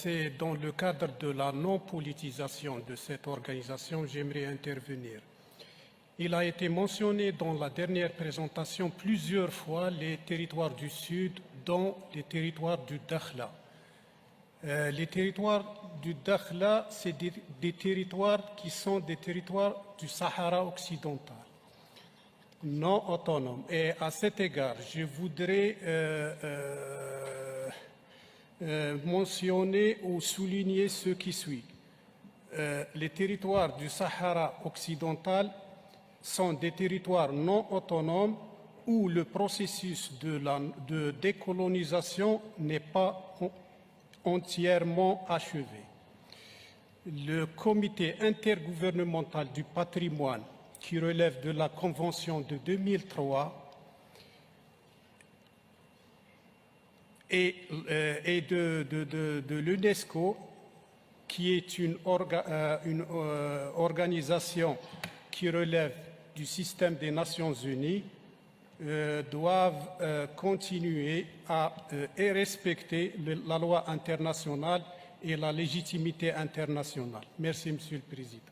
c'est dans le cadre de la non-politisation de cette organisation, j'aimerais intervenir. Il a été mentionné dans la dernière présentation plusieurs fois les territoires du Sud, dont les territoires du Dakhla. Les territoires du Dakhla, c'est des territoires qui sont des territoires du Sahara occidental, non autonomes. Et à cet égard, je voudrais mentionner ou souligner ce qui suit. Les territoires du Sahara occidental sont des territoires non autonomes où le processus de décolonisation n'est pas entièrement achevé. Le comité intergouvernemental du patrimoine, qui relève de la Convention de 2003 et de l'UNESCO, qui est une organisation qui relève du système des Nations Unies, doivent continuer et respecter la loi internationale et la légitimité internationale. Merci, Monsieur le Président.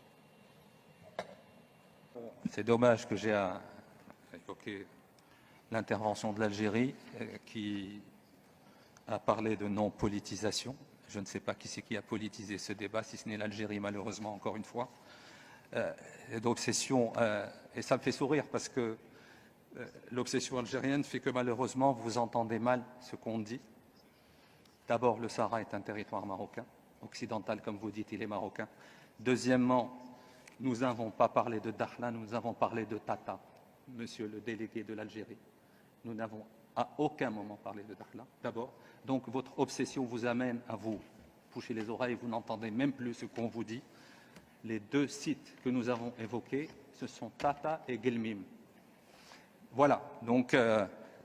C'est dommage que j'ai à évoquer l'intervention de l'Algérie qui a parlé de non-politisation. Je ne sais pas qui c'est qui a politisé ce débat, si ce n'est l'Algérie, malheureusement, encore une fois. D'obsession, et ça me fait sourire parce que l'obsession algérienne fait que malheureusement vous entendez mal ce qu'on dit. D'abord, le Sahara est un territoire marocain, occidental comme vous dites, il est marocain. Deuxièmement, nous n'avons pas parlé de Dakhla, nous avons parlé de Tata, monsieur le délégué de l'Algérie. Nous n'avons à aucun moment parlé de Dakhla, d'abord. Donc votre obsession vous amène à vous boucher les oreilles, vous n'entendez même plus ce qu'on vous dit. Les deux sites que nous avons évoqués, ce sont Tata et Guelmim. Voilà. Donc,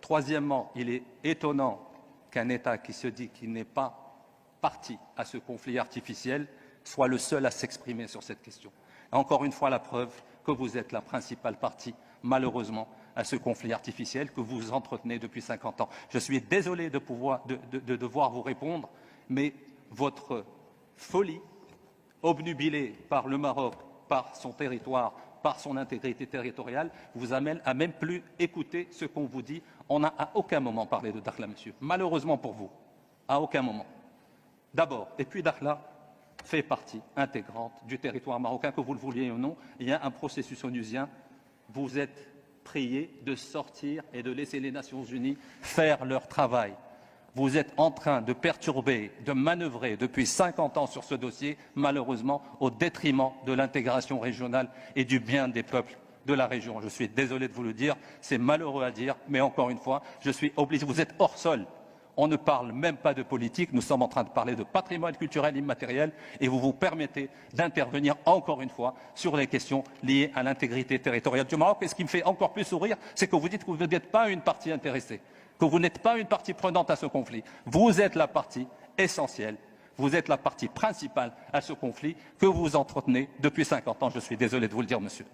troisièmement, il est étonnant qu'un État qui se dit qu'il n'est pas parti à ce conflit artificiel soit le seul à s'exprimer sur cette question. Et encore une fois, la preuve que vous êtes la principale partie, malheureusement, à ce conflit artificiel que vous entretenez depuis 50 ans. Je suis désolé de devoir vous répondre, mais votre folie, obnubilé par le Maroc, par son territoire, par son intégrité territoriale, vous amène à même plus écouter ce qu'on vous dit. On n'a à aucun moment parlé de Dakhla, monsieur. Malheureusement pour vous, à aucun moment. D'abord, et puis Dakhla fait partie intégrante du territoire marocain, que vous le vouliez ou non. Il y a un processus onusien. Vous êtes priés de sortir et de laisser les Nations Unies faire leur travail. Vous êtes en train de perturber, de manœuvrer depuis 50 ans sur ce dossier, malheureusement, au détriment de l'intégration régionale et du bien des peuples de la région. Je suis désolé de vous le dire, c'est malheureux à dire, mais encore une fois, je suis obligé. Vous êtes hors sol. On ne parle même pas de politique, nous sommes en train de parler de patrimoine culturel immatériel et vous vous permettez d'intervenir encore une fois sur les questions liées à l'intégrité territoriale du Maroc. Et ce qui me fait encore plus sourire, c'est que vous dites que vous n'êtes pas une partie intéressée, que vous n'êtes pas une partie prenante à ce conflit. Vous êtes la partie essentielle, vous êtes la partie principale à ce conflit que vous entretenez depuis 50 ans. Je suis désolé de vous le dire, monsieur.